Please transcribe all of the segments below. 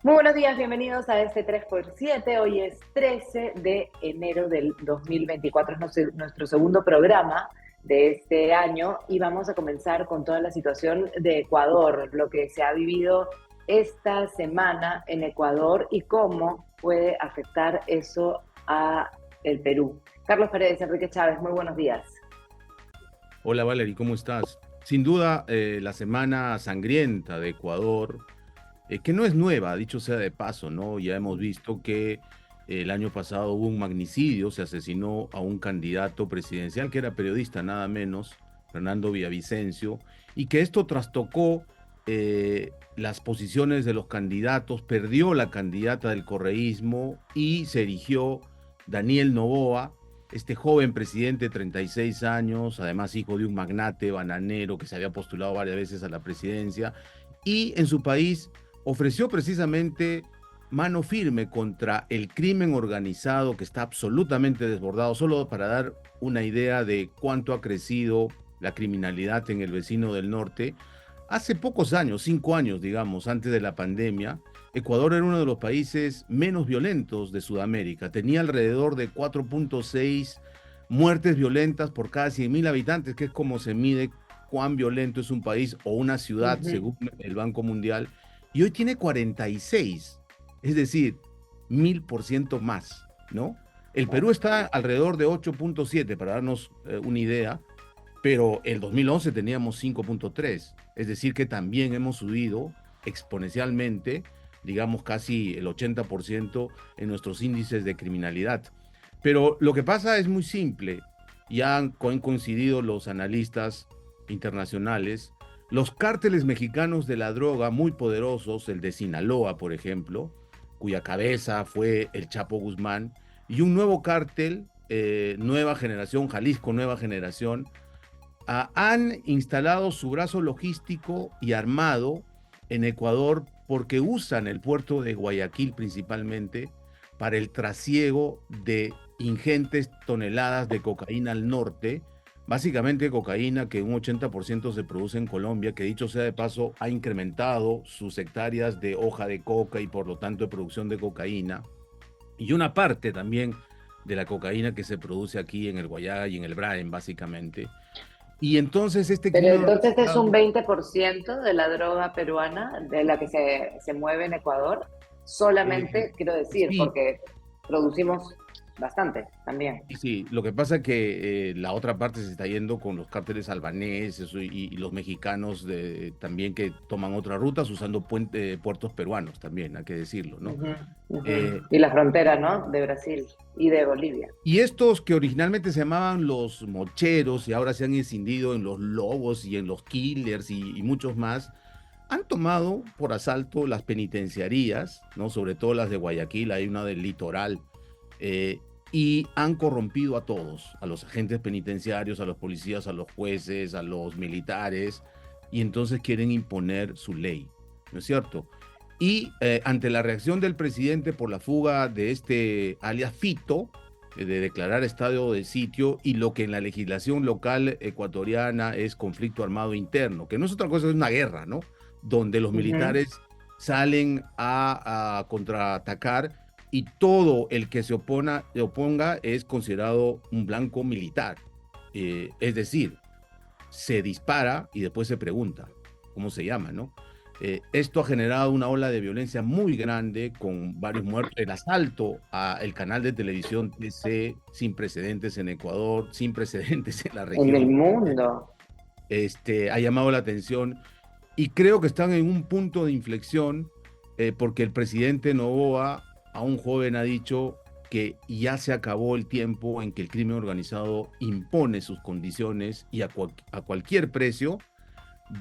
Muy buenos días, bienvenidos a este 3x7. Hoy es 13 de enero del 2024, es nuestro segundo programa de este año y vamos a comenzar con toda la situación de Ecuador, lo que se ha vivido esta semana en Ecuador y cómo puede afectar eso a el Perú. Carlos Paredes, Enrique Chávez, muy buenos días. Hola Valerie, ¿cómo estás? Sin duda, la semana sangrienta de Ecuador, que no es nueva, dicho sea de paso, ¿no? Ya hemos visto que el año pasado hubo un magnicidio, se asesinó a un candidato presidencial que era periodista, nada menos, Fernando Villavicencio, y que esto trastocó las posiciones de los candidatos, perdió la candidata del correísmo y se erigió Daniel Noboa, este joven presidente de 36 años, además hijo de un magnate bananero que se había postulado varias veces a la presidencia, y en su país ofreció precisamente mano firme contra el crimen organizado que está absolutamente desbordado, solo para dar una idea de cuánto ha crecido la criminalidad en el vecino del norte. Hace pocos años, 5 años, digamos, antes de la pandemia, Ecuador era uno de los países menos violentos de Sudamérica. Tenía alrededor de 4.6 muertes violentas por cada 100.000 habitantes, que es como se mide cuán violento es un país o una ciudad, Ujú. según el Banco Mundial. Y hoy tiene 46, es decir, 1000% más, ¿no? El Perú Wow. está alrededor de 8.7, para darnos una idea, pero el 2011 teníamos 5.3, es decir, que también hemos subido exponencialmente, digamos casi el 80% en nuestros índices de criminalidad. Pero lo que pasa es muy simple, ya han coincidido los analistas internacionales, los cárteles mexicanos de la droga muy poderosos, el de Sinaloa, por ejemplo, cuya cabeza fue el Chapo Guzmán, y un nuevo cártel, Nueva Generación, Jalisco Nueva Generación, han instalado su brazo logístico y armado en Ecuador porque usan el puerto de Guayaquil principalmente para el trasiego de ingentes toneladas de cocaína al norte, básicamente cocaína que un 80% se produce en Colombia, que dicho sea de paso ha incrementado sus hectáreas de hoja de coca y por lo tanto de producción de cocaína, y una parte también de la cocaína que se produce aquí en el Guayá y en el Braen, básicamente. Y entonces este Pero crimen entonces es un organizado, 20% de la droga peruana de la que se mueve en Ecuador. eh, Solamente, quiero decir, sí, porque producimos bastante también. sí, sí, lo que pasa es que la otra parte se está yendo con los cárteles albaneses y los mexicanos también que toman otras rutas usando puertos peruanos también, hay que decirlo, ¿no? Ujú, ujú. Eh, Y la frontera, ¿no? De Brasil y de Bolivia. y estos que originalmente se llamaban los mocheros y ahora se han escindido en los lobos y en los killers y muchos más, han tomado por asalto las penitenciarías, ¿no? Sobre todo las de Guayaquil, hay una del litoral, eh, y han corrompido a todos, a los agentes penitenciarios, a los policías, a los jueces, a los militares, y entonces quieren imponer su ley, ¿no es cierto? Y ante la reacción del presidente por la fuga de este alias Fito, de declarar estado de sitio y lo que en la legislación local ecuatoriana es conflicto armado interno, que no es otra cosa, es una guerra, ¿no? Donde los Ujú. militares salen a contraatacar y todo el que oponga es considerado un blanco militar. Es decir, se dispara y después se pregunta cómo se llama, ¿no? Esto ha generado una ola de violencia muy grande con varios muertos. El asalto al canal de televisión TC, sin precedentes en Ecuador, sin precedentes en la En el región, mundo. ha llamado la atención y creo que están en un punto de inflexión porque el presidente Noboa a un joven ha dicho que ya se acabó el tiempo en que el crimen organizado impone sus condiciones y a cualquier precio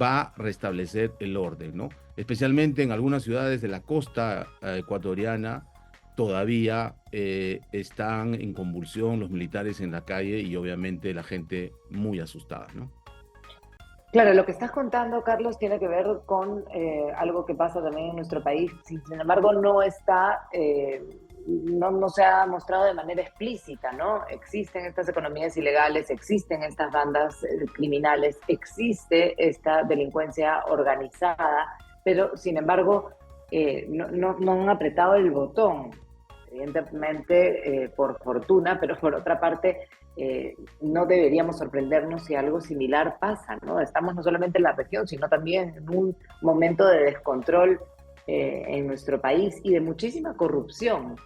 va a restablecer el orden, ¿no? Especialmente en algunas ciudades de la costa ecuatoriana todavía están en convulsión los militares en la calle y obviamente la gente muy asustada, ¿no? Claro, lo que estás contando, Carlos, tiene que ver con algo que pasa también en nuestro país. Sin embargo, no está, no se ha mostrado de manera explícita, ¿no? Existen estas economías ilegales, existen estas bandas criminales, existe esta delincuencia organizada, pero sin embargo, no han apretado el botón, evidentemente por fortuna, pero por otra parte no deberíamos sorprendernos si algo similar pasa, ¿no? Estamos no solamente en la región, sino también en un momento de descontrol en nuestro país y de muchísima corrupción,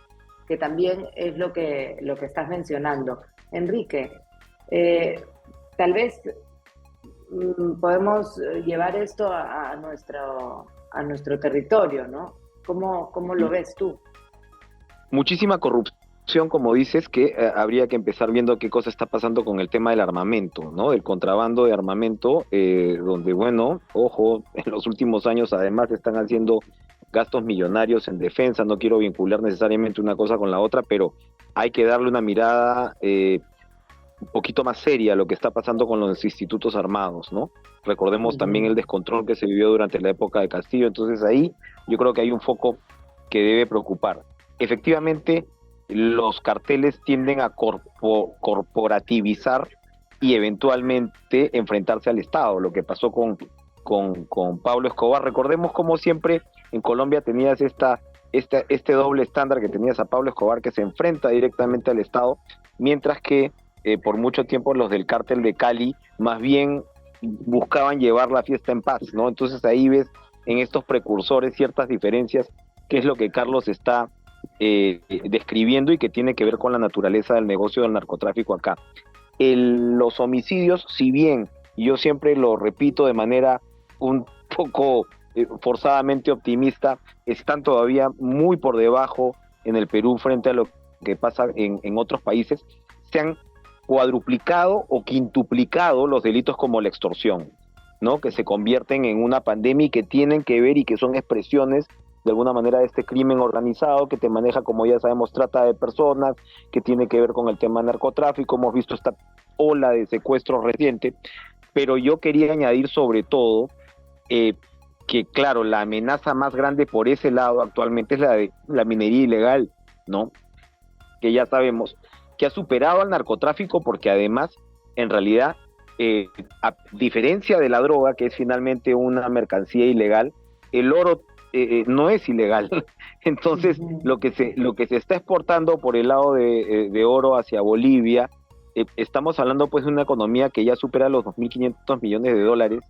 que también es lo que estás mencionando. Enrique, eh, tal vez podemos llevar esto a nuestro territorio, ¿no? ¿Cómo lo ves tú? Muchísima corrupción, como dices, que habría que empezar viendo qué cosa está pasando con el tema del armamento, ¿no? El contrabando de armamento, donde, bueno, ojo, en los últimos años además están haciendo gastos millonarios en defensa. No quiero vincular necesariamente una cosa con la otra, pero hay que darle una mirada un poquito más seria a lo que está pasando con los institutos armados, ¿no? Recordemos también el descontrol que se vivió durante la época de Castillo. Entonces ahí yo creo que hay un foco que debe preocupar. Efectivamente, los carteles tienden a corporativizar y eventualmente enfrentarse al Estado, lo que pasó con Pablo Escobar. Recordemos como siempre en Colombia tenías este doble estándar, que tenías a Pablo Escobar, que se enfrenta directamente al Estado, mientras que por mucho tiempo los del cártel de Cali más bien buscaban llevar la fiesta en paz, ¿no? Entonces ahí ves en estos precursores ciertas diferencias, que es lo que Carlos está describiendo y que tiene que ver con la naturaleza del negocio del narcotráfico acá. Los homicidios, si bien yo siempre lo repito de manera un poco forzadamente optimista, están todavía muy por debajo en el Perú frente a lo que pasa en otros países. Se han cuadruplicado o quintuplicado los delitos como la extorsión, ¿no? Que se convierten en una pandemia y que tienen que ver y que son expresiones de alguna manera de este crimen organizado que te maneja, como ya sabemos, trata de personas, que tiene que ver con el tema narcotráfico. Hemos visto esta ola de secuestro reciente, pero yo quería añadir sobre todo que, claro, la amenaza más grande por ese lado actualmente es la de la minería ilegal, ¿no? Que ya sabemos que ha superado al narcotráfico, porque además, en realidad, a diferencia de la droga, que es finalmente una mercancía ilegal, el oro no es ilegal. Entonces, lo que se está exportando por el lado de oro hacia Bolivia, estamos hablando pues de una economía que ya supera los 2.500 millones de dólares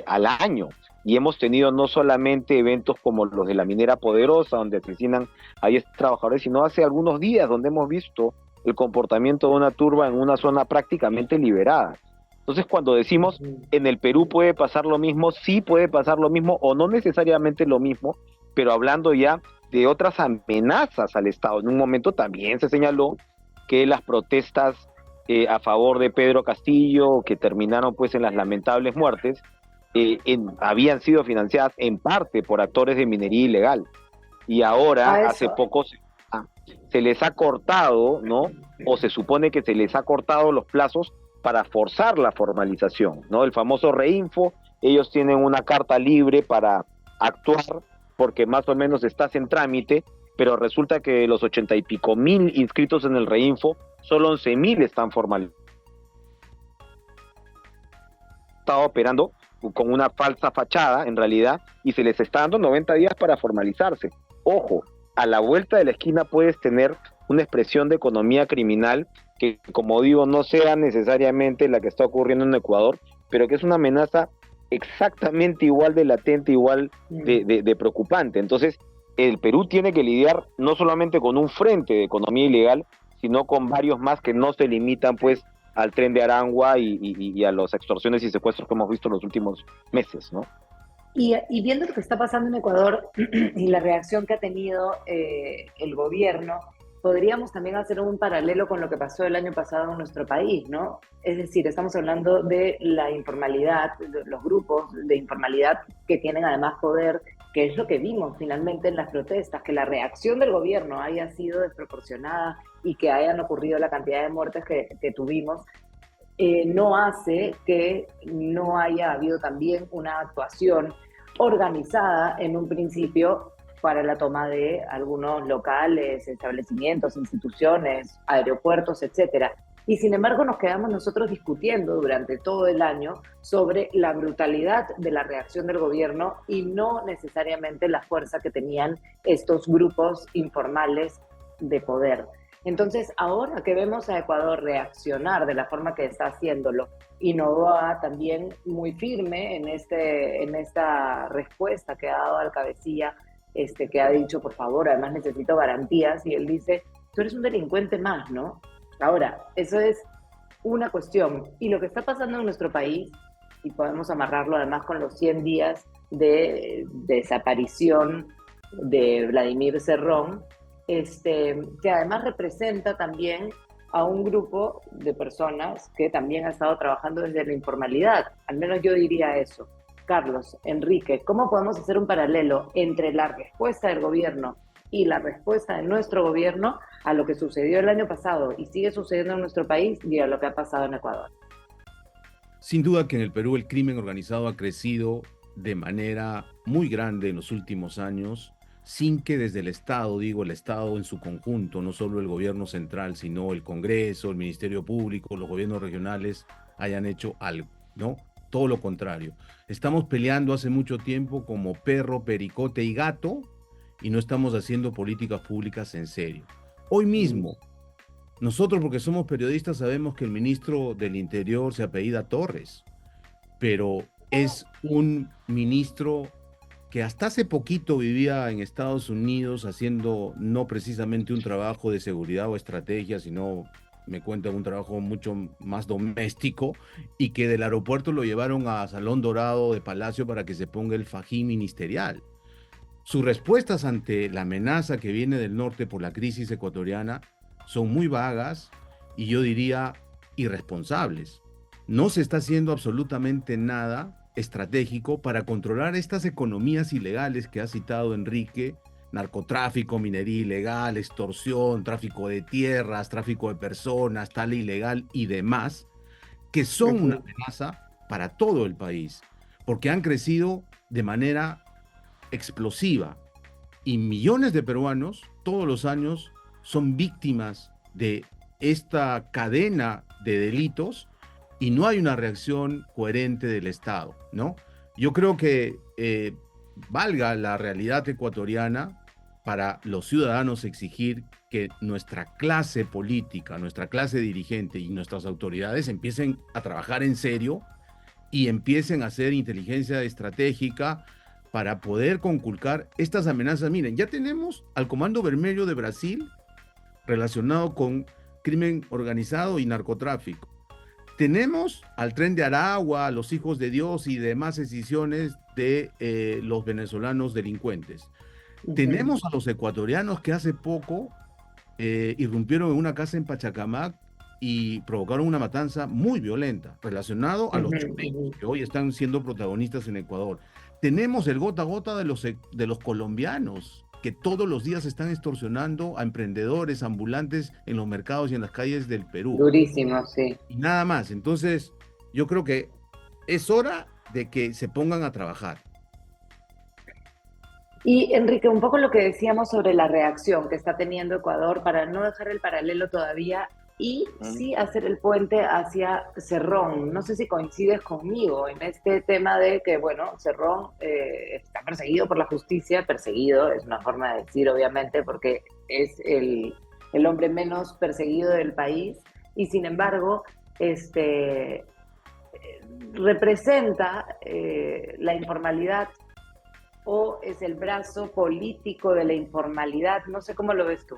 al año. Y hemos tenido no solamente eventos como los de la minera Poderosa, donde asesinan a 10 trabajadores, sino hace algunos días donde hemos visto el comportamiento de una turba en una zona prácticamente liberada. Entonces, cuando decimos en el Perú puede pasar lo mismo, sí puede pasar lo mismo, o no necesariamente lo mismo, pero hablando ya de otras amenazas al Estado. En un momento también se señaló que las protestas a favor de Pedro Castillo, que terminaron pues en las lamentables muertes, habían sido financiadas en parte por actores de minería ilegal. Y ahora, hace poco, se les ha cortado, ¿no? O se supone que se les ha cortado los plazos para forzar la formalización, ¿no? El famoso Reinfo, ellos tienen una carta libre para actuar porque más o menos estás en trámite, pero resulta que de los 80 y pico mil inscritos en el Reinfo, solo 11.000 están formalizados. Está operando con una falsa fachada, en realidad, y se les está dando 90 días para formalizarse. Ojo, a la vuelta de la esquina puedes tener una expresión de economía criminal que, como digo, no sea necesariamente la que está ocurriendo en Ecuador, pero que es una amenaza exactamente igual de latente, igual de preocupante. Entonces, el Perú tiene que lidiar no solamente con un frente de economía ilegal, sino con varios más que no se limitan, pues, al Tren de Aragua y a las extorsiones y secuestros que hemos visto en los últimos meses, ¿no? Y viendo lo que está pasando en Ecuador y la reacción que ha tenido el gobierno, podríamos también hacer un paralelo con lo que pasó el año pasado en nuestro país, ¿no? Es decir, estamos hablando de la informalidad, de los grupos de informalidad que tienen además poder, que es lo que vimos finalmente en las protestas, que la reacción del gobierno haya sido desproporcionada y que hayan ocurrido la cantidad de muertes que tuvimos, no hace que no haya habido también una actuación organizada en un principio para la toma de algunos locales, establecimientos, instituciones, aeropuertos, etcétera. Y sin embargo nos quedamos nosotros discutiendo durante todo el año sobre la brutalidad de la reacción del gobierno y no necesariamente la fuerza que tenían estos grupos informales de poder. Entonces, ahora que vemos a Ecuador reaccionar de la forma que está haciéndolo, y Noboa también muy firme en esta respuesta que ha dado al cabecilla, que ha dicho, por favor, además necesito garantías, y él dice, tú eres un delincuente más, ¿no? Ahora, eso es una cuestión. Y lo que está pasando en nuestro país, y podemos amarrarlo además con los 100 días de desaparición de Vladimir Cerrón, que además representa también a un grupo de personas que también ha estado trabajando desde la informalidad. Al menos yo diría eso. Carlos, Enrique, ¿cómo podemos hacer un paralelo entre la respuesta del gobierno y la respuesta de nuestro gobierno a lo que sucedió el año pasado y sigue sucediendo en nuestro país y a lo que ha pasado en Ecuador? Sin duda que en el Perú el crimen organizado ha crecido de manera muy grande en los últimos años, sin que desde el Estado, digo el Estado en su conjunto, no solo el gobierno central, sino el Congreso, el Ministerio Público, los gobiernos regionales hayan hecho algo, ¿no? Todo lo contrario. Estamos peleando hace mucho tiempo como perro, pericote y gato y no estamos haciendo políticas públicas en serio. Hoy mismo, nosotros porque somos periodistas sabemos que el ministro del Interior se apellida Torres, pero es un ministro que hasta hace poquito vivía en Estados Unidos haciendo no precisamente un trabajo de seguridad o estrategia, sino me cuenta un trabajo mucho más doméstico y que del aeropuerto lo llevaron a Salón Dorado de Palacio para que se ponga el fají ministerial. Sus respuestas ante la amenaza que viene del norte por la crisis ecuatoriana son muy vagas y yo diría irresponsables. No se está haciendo absolutamente nada estratégico para controlar estas economías ilegales que ha citado Enrique: narcotráfico, minería ilegal, extorsión, tráfico de tierras, tráfico de personas, tala ilegal y demás, que son una amenaza para todo el país, porque han crecido de manera explosiva y millones de peruanos todos los años son víctimas de esta cadena de delitos y no hay una reacción coherente del Estado, ¿no? Yo creo que valga la realidad ecuatoriana para los ciudadanos exigir que nuestra clase política, nuestra clase dirigente y nuestras autoridades empiecen a trabajar en serio y empiecen a hacer inteligencia estratégica para poder conculcar estas amenazas. Miren, ya tenemos al Comando Vermelho de Brasil relacionado con crimen organizado y narcotráfico. Tenemos al Tren de Aragua, a los Hijos de Dios y demás decisiones de los venezolanos delincuentes. Tenemos a los ecuatorianos que hace poco irrumpieron en una casa en Pachacamac y provocaron una matanza muy violenta, relacionado a los choneros, que hoy están siendo protagonistas en Ecuador. Tenemos el gota a gota de los colombianos, que todos los días están extorsionando a emprendedores, ambulantes en los mercados y en las calles del Perú. Durísimo, sí. Y nada más. Entonces, yo creo que es hora de que se pongan a trabajar. Y Enrique, un poco lo que decíamos sobre la reacción que está teniendo Ecuador, para no dejar el paralelo todavía y sí hacer el puente hacia Cerrón. No sé si coincides conmigo en este tema de que, bueno, Cerrón está perseguido por la justicia. Perseguido es una forma de decir, obviamente, porque es el hombre menos perseguido del país y sin embargo representa la informalidad o es el brazo político de la informalidad. No sé cómo lo ves tú.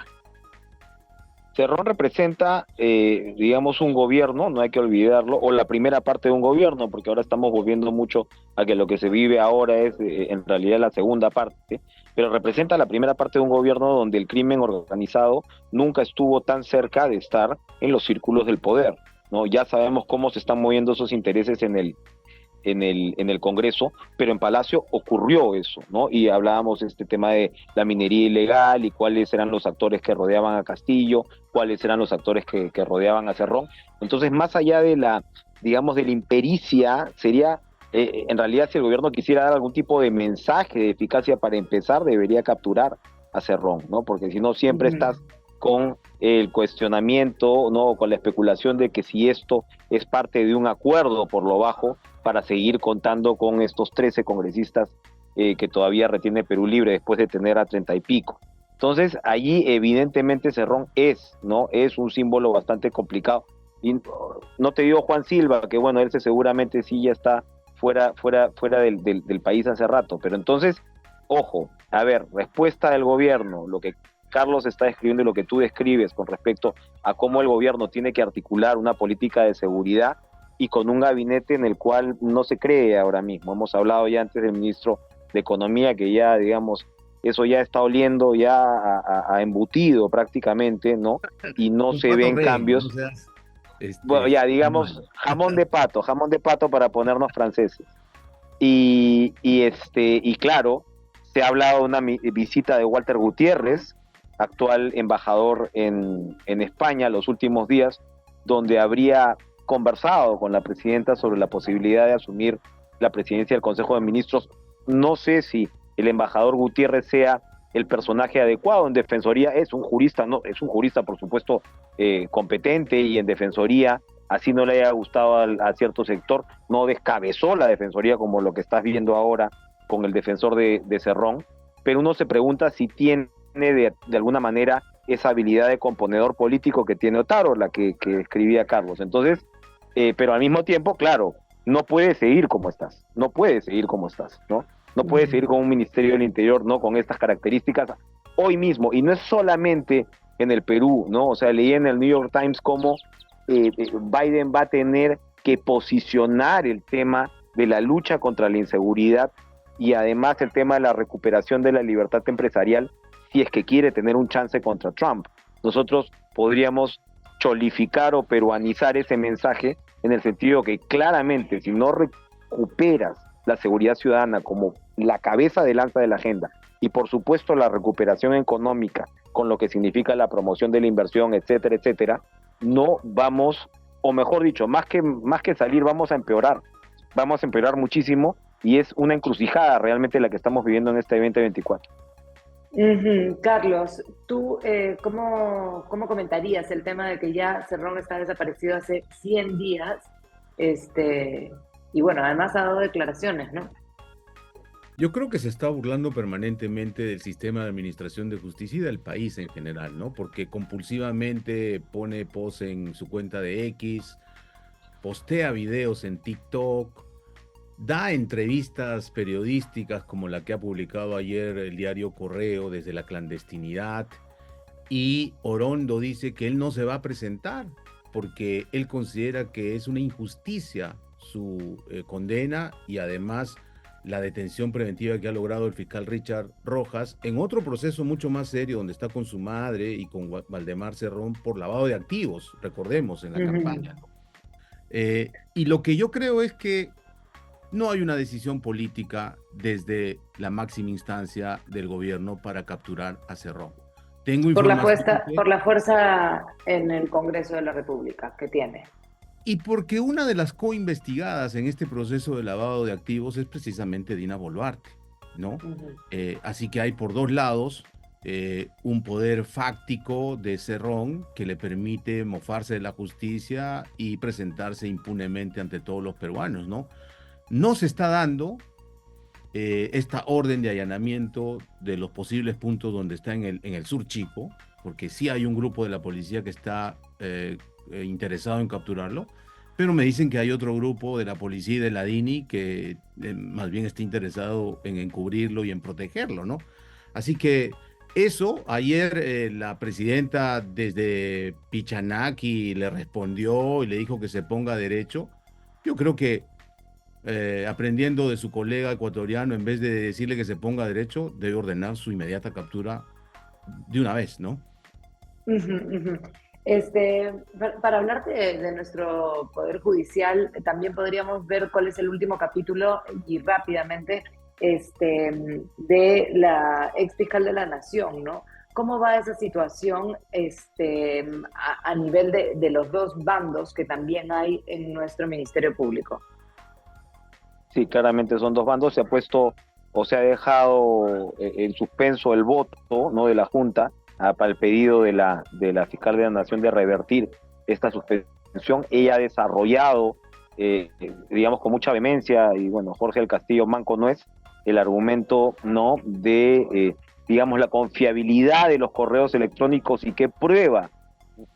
Cerrón representa, digamos, un gobierno, no hay que olvidarlo, o la primera parte de un gobierno, porque ahora estamos volviendo mucho a que lo que se vive ahora es en realidad la segunda parte, pero representa la primera parte de un gobierno donde el crimen organizado nunca estuvo tan cerca de estar en los círculos del poder, ¿no? Ya sabemos cómo se están moviendo esos intereses en el Congreso, pero en Palacio ocurrió eso, ¿no? Y hablábamos de este tema de la minería ilegal y cuáles eran los actores que rodeaban a Castillo, cuáles eran los actores que rodeaban a Cerrón. Entonces, más allá de la impericia, sería, en realidad, si el gobierno quisiera dar algún tipo de mensaje de eficacia para empezar, debería capturar a Cerrón, ¿no? Porque si no, siempre estás con el cuestionamiento, ¿no? Con la especulación de que si esto es parte de un acuerdo por lo bajo para seguir contando con estos 13 congresistas que todavía retiene Perú Libre después de tener a 30 y pico. Entonces, allí evidentemente Cerrón ¿no? Es un símbolo bastante complicado. Y no te digo Juan Silva, que bueno, él seguramente sí ya está fuera del país hace rato, pero entonces, ojo, a ver, respuesta del gobierno, lo que Carlos está describiendo y lo que tú describes con respecto a cómo el gobierno tiene que articular una política de seguridad y con un gabinete en el cual no se cree ahora mismo. Hemos hablado ya antes del ministro de Economía, que ya, digamos, eso ya está oliendo ya a embutido prácticamente, ¿no? Y no Un se pato ven rey, cambios. no seas, Bueno, ya digamos malo. jamón de pato para ponernos franceses. Y claro, se ha hablado de una visita de Walter Gutiérrez, actual embajador en España, los últimos días, donde habría conversado con la presidenta sobre la posibilidad de asumir la presidencia del Consejo de Ministros. No sé si el embajador Gutiérrez sea el personaje adecuado en Defensoría. Es un jurista, no, es un jurista, por supuesto, competente, y en Defensoría, así no le haya gustado a cierto sector, no descabezó la Defensoría como lo que estás viendo ahora con el defensor de Cerrón, pero uno se pregunta si tiene de alguna manera esa habilidad de componedor político que tiene Otaro, la que escribía Carlos. Entonces, pero al mismo tiempo, claro, no puedes seguir como estás, ¿no? No puedes seguir con un Ministerio del Interior, ¿no? Con estas características hoy mismo, y no es solamente en el Perú, ¿no? O sea, leí en el New York Times cómo Biden va a tener que posicionar el tema de la lucha contra la inseguridad y además el tema de la recuperación de la libertad empresarial si es que quiere tener un chance contra Trump. Nosotros podríamos cholificar o peruanizar ese mensaje en el sentido que claramente si no recuperas la seguridad ciudadana como la cabeza de lanza de la agenda y por supuesto la recuperación económica con lo que significa la promoción de la inversión, etcétera, etcétera, no vamos, o mejor dicho, más que salir, vamos a empeorar muchísimo, y es una encrucijada realmente la que estamos viviendo en este 2024. Carlos, ¿tú cómo comentarías el tema de que ya Cerrón está desaparecido hace 100 días? Y bueno, además ha dado declaraciones, ¿no? Yo creo que se está burlando permanentemente del sistema de administración de justicia y del país en general, ¿no? Porque compulsivamente pone post en su cuenta de X, postea videos en TikTok, da entrevistas periodísticas como la que ha publicado ayer el diario Correo desde la clandestinidad, y Orondo dice que él no se va a presentar porque él considera que es una injusticia su condena y además la detención preventiva que ha logrado el fiscal Richard Rojas en otro proceso mucho más serio donde está con su madre y con Valdemar Cerrón por lavado de activos, recordemos, en la campaña. Y lo que yo creo es que no hay una decisión política desde la máxima instancia del gobierno para capturar a Cerrón. Tengo por la fuerza en el Congreso de la República que tiene. Y porque una de las coinvestigadas en este proceso de lavado de activos es precisamente Dina Boluarte, ¿no? Así que hay por dos lados un poder fáctico de Cerrón que le permite mofarse de la justicia y presentarse impunemente ante todos los peruanos, ¿no? No se está dando esta orden de allanamiento de los posibles puntos donde está en el sur Chico, porque sí hay un grupo de la policía que está interesado en capturarlo, pero me dicen que hay otro grupo de la policía y de la DINI que más bien está interesado en encubrirlo y en protegerlo, ¿no? Así que eso, ayer la presidenta desde Pichanaki le respondió y le dijo que se ponga derecho. Yo creo que aprendiendo de su colega ecuatoriano, en vez de decirle que se ponga derecho, debe ordenar su inmediata captura de una vez, ¿no? Para hablar de nuestro Poder Judicial, también podríamos ver cuál es el último capítulo y rápidamente de la ex fiscal de la Nación, ¿no? ¿Cómo va esa situación a nivel de los dos bandos que también hay en nuestro Ministerio Público? Sí, claramente son dos bandos. Se ha puesto o se ha dejado en suspenso el voto, ¿no?, de la Junta para el pedido de la fiscal de la Nación de revertir esta suspensión. Ella ha desarrollado, digamos, con mucha vehemencia, y bueno, Jorge del Castillo Manco no es, el argumento, ¿no?, de, digamos, la confiabilidad de los correos electrónicos y qué prueba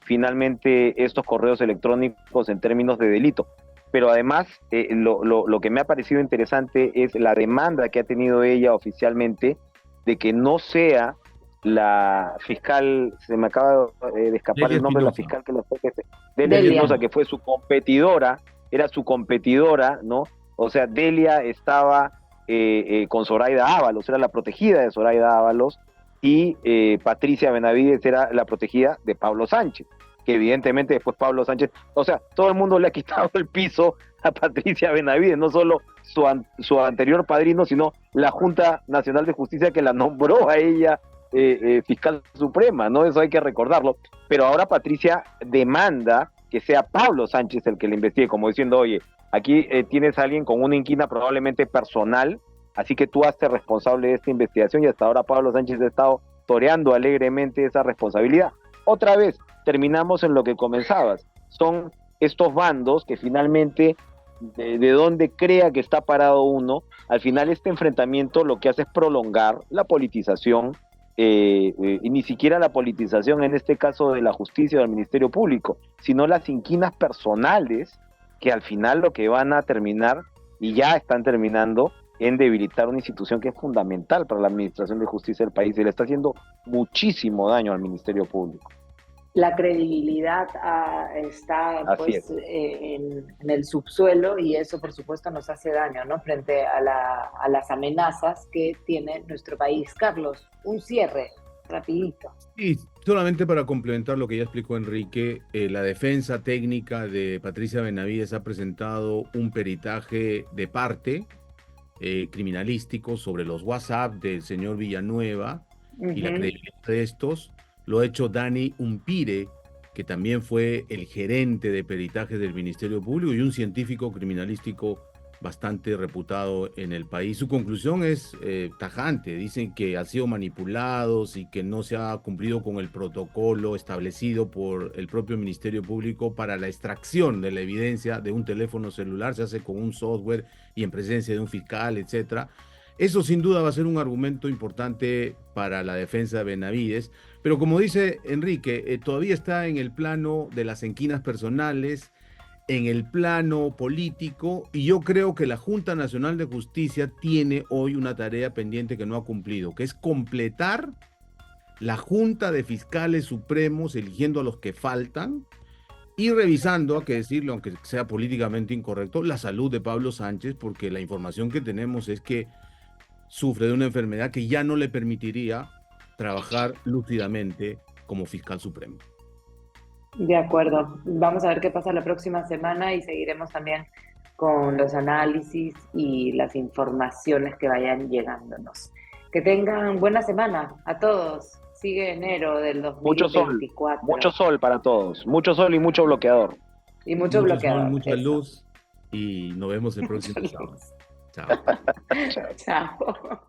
finalmente estos correos electrónicos en términos de delito. Pero además, lo que me ha parecido interesante es la demanda que ha tenido ella oficialmente de que no sea la fiscal, se me acaba de escapar Delia el nombre de la Espinosa. fiscal que lo fue, Delia Espinosa, que fue su competidora, era su competidora, ¿no? O sea, Delia estaba con Zoraida Ábalos, era la protegida de Zoraida Ábalos, y Patricia Benavides era la protegida de Pablo Sánchez, que evidentemente después Pablo Sánchez, o sea, todo el mundo le ha quitado el piso a Patricia Benavides, no solo su anterior padrino, sino la Junta Nacional de Justicia que la nombró a ella fiscal suprema, ¿no? Eso hay que recordarlo. Pero ahora Patricia demanda que sea Pablo Sánchez el que le investigue, como diciendo, oye, aquí tienes a alguien con una inquina probablemente personal, así que tú hazte responsable de esta investigación, y hasta ahora Pablo Sánchez ha estado toreando alegremente esa responsabilidad. Otra vez, terminamos en lo que comenzabas, son estos bandos que finalmente, de donde crea que está parado uno, al final este enfrentamiento lo que hace es prolongar la politización, y ni siquiera la politización en este caso de la justicia o del Ministerio Público, sino las inquinas personales que al final lo que van a terminar, y ya están terminando, en debilitar una institución que es fundamental para la administración de justicia del país y le está haciendo muchísimo daño al Ministerio Público. La credibilidad está pues en el subsuelo, y eso por supuesto nos hace daño, ¿no?, frente a las amenazas que tiene nuestro país. Carlos, un cierre rapidito. Y solamente para complementar lo que ya explicó Enrique, la defensa técnica de Patricia Benavides ha presentado un peritaje de parte criminalístico sobre los WhatsApp del señor Villanueva y la credibilidad de estos. Lo ha hecho Dani Umpire, que también fue el gerente de peritaje del Ministerio Público y un científico criminalístico bastante reputado en el país. Su conclusión es tajante. Dicen que han sido manipulados y que no se ha cumplido con el protocolo establecido por el propio Ministerio Público para la extracción de la evidencia de un teléfono celular. Se hace con un software y en presencia de un fiscal, etcétera. Eso sin duda va a ser un argumento importante para la defensa de Benavides, pero como dice Enrique, todavía está en el plano de las enquinas personales, en el plano político, y yo creo que la Junta Nacional de Justicia tiene hoy una tarea pendiente que no ha cumplido, que es completar la Junta de Fiscales Supremos, eligiendo a los que faltan, y revisando, hay que decirlo, aunque sea políticamente incorrecto, la salud de Pablo Sánchez, porque la información que tenemos es que sufre de una enfermedad que ya no le permitiría trabajar lúcidamente como fiscal supremo. De acuerdo. Vamos a ver qué pasa la próxima semana y seguiremos también con los análisis y las informaciones que vayan llegándonos. Que tengan buena semana a todos. Sigue enero del 2024. Mucho sol para todos. Mucho sol y mucho bloqueador. Y mucho bloqueador. Sol, mucha luz, y nos vemos el próximo sábado. Chao. Chao.